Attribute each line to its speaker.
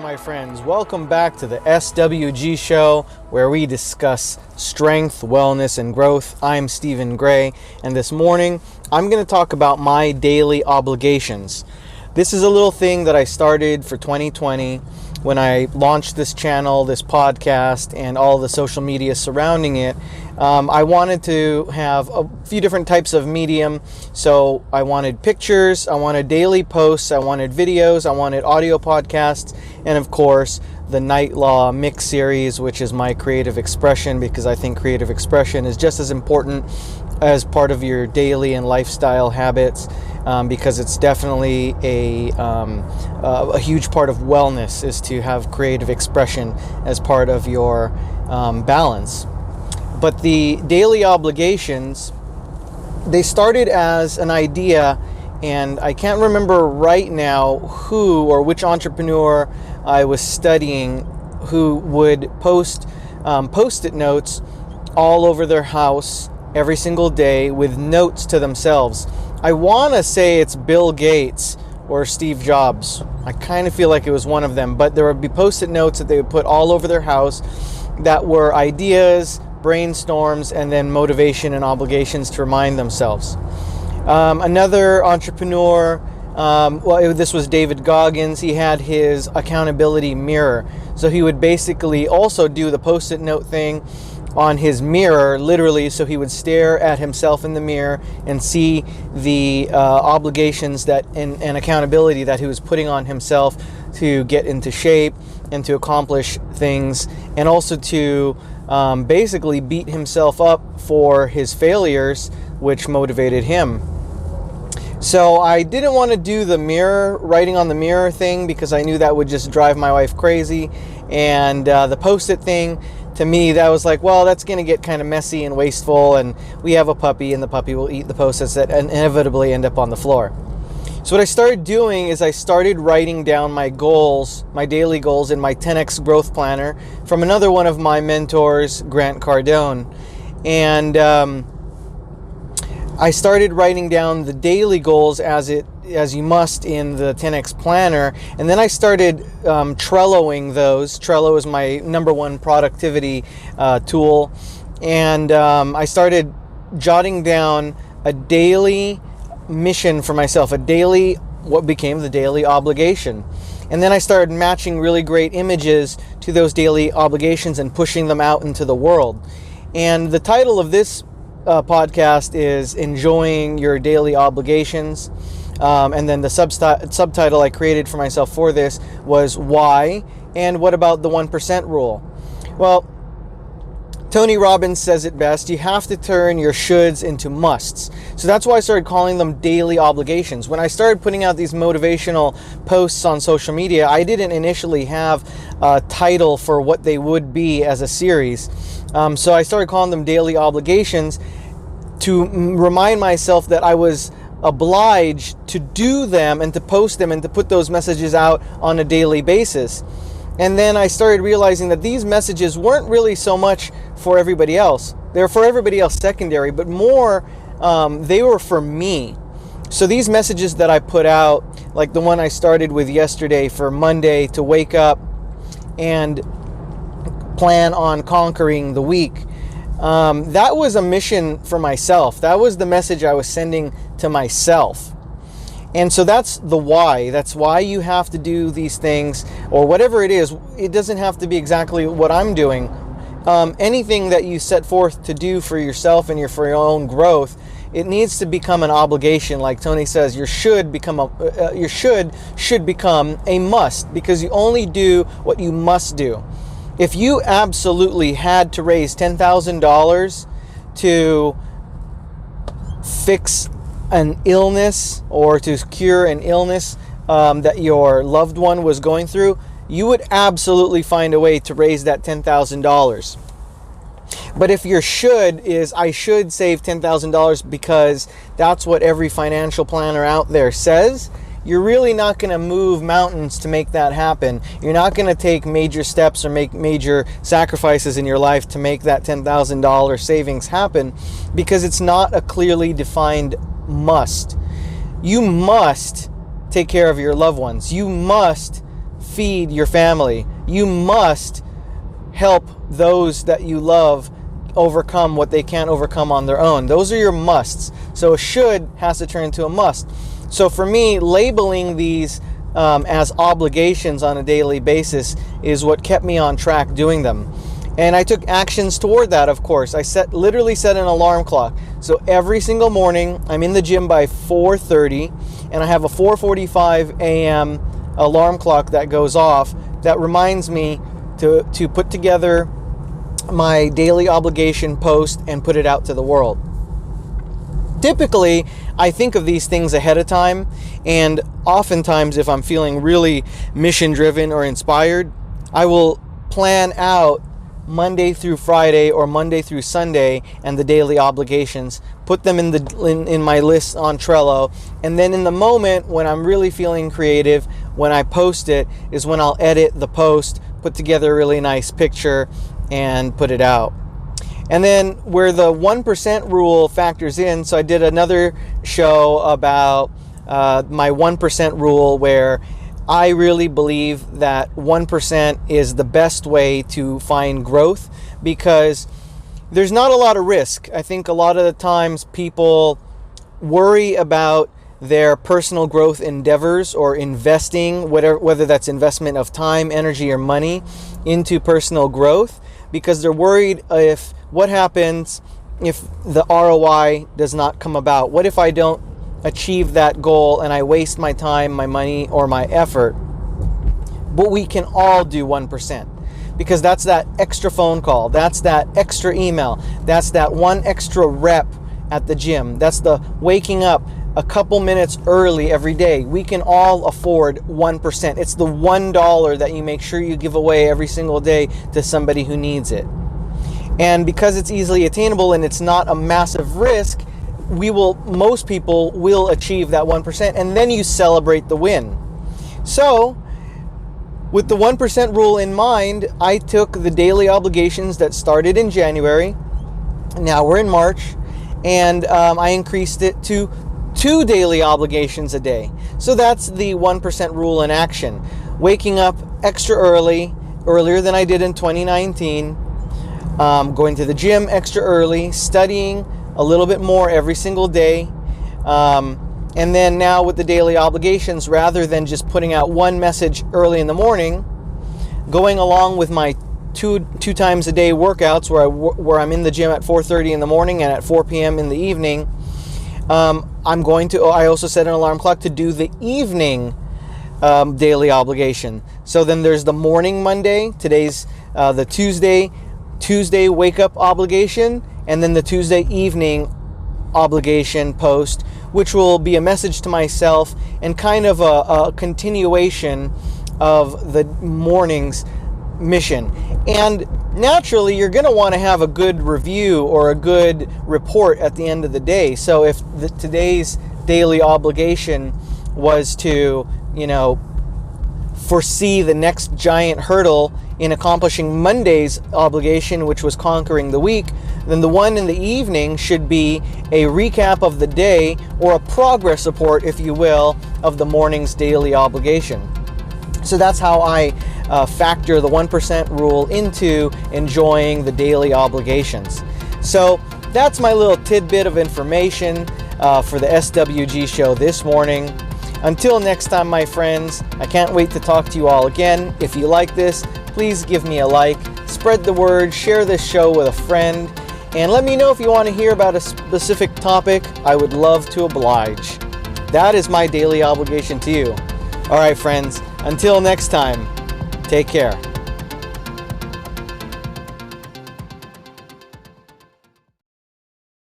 Speaker 1: my friends. Welcome back to the SWG show, where we discuss strength, wellness, and growth. I'm Stephen Gray, and this morning I'm going to talk about my daily obligations. This is a little thing that I started for 2020 when I launched this channel, this podcast, and all the social media surrounding it. I wanted to have a few different types of medium. So I wanted pictures, I wanted daily posts, I wanted videos, I wanted audio podcasts, and of course the Night Law Mix series, which is my creative expression, because I think creative expression is just as important as part of your daily and lifestyle habits, because it's definitely a huge part of wellness is to have creative expression as part of your balance. But the daily obligations, they started as an idea, and I can't remember right now who or which entrepreneur I was studying who would post Post-it notes all over their house every single day with notes to themselves. I want to say it's Bill Gates or Steve Jobs. I kind of feel like it was one of them, but there would be Post-it notes that they would put all over their house that were ideas, brainstorms, and then motivation and obligations to remind themselves. Another entrepreneur, this was David Goggins. He had his accountability mirror. So he would basically also do the Post-it note thing on his mirror, literally, so he would stare at himself in the mirror and see the obligations that and accountability that he was putting on himself to get into shape and to accomplish things, and also to basically beat himself up for his failures, which motivated him. So I didn't want to do the writing on the mirror thing, because I knew that would just drive my wife crazy. And the Post-it thing, to me, that was like, well, that's going to get kind of messy and wasteful, and we have a puppy, and the puppy will eat the Post-its that inevitably end up on the floor. So what I started doing is I started writing down my goals, my daily goals, in my 10X growth planner from another one of my mentors, Grant Cardone. And I started writing down the daily goals as you must in the 10X planner, and then I started Trelloing those. Trello is my number one productivity tool, and I started jotting down a daily mission for myself, what became the daily obligation. And then I started matching really great images to those daily obligations and pushing them out into the world. And the title of this podcast is Enjoying Your Daily Obligations. And then the subtitle I created for myself for this was Why, and what about the 1% rule? Well, Tony Robbins says it best: you have to turn your shoulds into musts. So that's why I started calling them daily obligations. When I started putting out these motivational posts on social media, I didn't initially have a title for what they would be as a series. So I started calling them daily obligations to remind myself that I was obliged to do them and to post them and to put those messages out on a daily basis. And then I started realizing that these messages weren't really so much for everybody else. They were for everybody else secondary, but more they were for me. So these messages that I put out, like the one I started with yesterday for Monday, to wake up and plan on conquering the week, that was a mission for myself. That was the message I was sending to myself. And so that's the why. That's why you have to do these things, or whatever it is. It doesn't have to be exactly what I'm doing. Anything that you set forth to do for yourself and for your own growth, it needs to become an obligation. Like Tony says, your should should become a must, because you only do what you must do. If you absolutely had to raise $10,000 to fix an illness or to cure an illness that your loved one was going through, you would absolutely find a way to raise that $10,000. But if your should is, I should save $10,000 because that's what every financial planner out there says, you're really not going to move mountains to make that happen. You're not going to take major steps or make major sacrifices in your life to make that $10,000 savings happen, because it's not a clearly defined must. You must take care of your loved ones. You must feed your family. You must help those that you love overcome what they can't overcome on their own. Those are your musts. So a should has to turn into a must. So for me, labeling these as obligations on a daily basis is what kept me on track doing them. And I took actions toward that, of course. I literally set an alarm clock. So every single morning, I'm in the gym by 4:30, and I have a 4:45 a.m. alarm clock that goes off that reminds me to put together my daily obligation post and put it out to the world. Typically, I think of these things ahead of time, and oftentimes if I'm feeling really mission-driven or inspired, I will plan out Monday through Friday or Monday through Sunday and the daily obligations, put them in my list on Trello, and then in the moment when I'm really feeling creative, when I post it, is when I'll edit the post, put together a really nice picture, and put it out. And then where the 1% rule factors in, so I did another show about my 1% rule, where I really believe that 1% is the best way to find growth, because there's not a lot of risk. I think a lot of the times people worry about their personal growth endeavors or investing, whether that's investment of time, energy, or money into personal growth, because they're worried if what happens if the ROI does not come about. What if I don't achieve that goal and I waste my time, my money, or my effort? But we can all do 1%, because that's that extra phone call, that's that extra email, that's that one extra rep at the gym, that's the waking up a couple minutes early every day. We can all afford 1%. It's the $1 that you make sure you give away every single day to somebody who needs it. And because it's easily attainable and it's not a massive risk, most people will achieve that 1%, and then you celebrate the win. So with the 1% rule in mind, I took the daily obligations that started in January. Now we're in March, and I increased it to 2 daily obligations a day. So that's the 1% rule in action. Waking up extra early, earlier than I did in 2019, going to the gym extra early, studying a little bit more every single day, and then now with the daily obligations, rather than just putting out one message early in the morning, going along with my two times a day workouts where I'm in the gym at 4:30 in the morning and at 4 p.m. in the evening. I also set an alarm clock to do the evening daily obligation. So then there's the morning Monday, today's the Tuesday wake up obligation, and then the Tuesday evening obligation post, which will be a message to myself and kind of a continuation of the morning's mission. And naturally, you're going to want to have a good review or a good report at the end of the day. So if today's daily obligation was to, foresee the next giant hurdle in accomplishing Monday's obligation, which was conquering the week, then the one in the evening should be a recap of the day, or a progress report, if you will, of the morning's daily obligation. So that's how I factor the 1% rule into enjoying the daily obligations. So that's my little tidbit of information for the SWG show this morning. Until next time, my friends, I can't wait to talk to you all again. If you like this, please give me a like, spread the word, share this show with a friend, and let me know if you want to hear about a specific topic. I would love to oblige. That is my daily obligation to you. All right, friends, until next time, take care.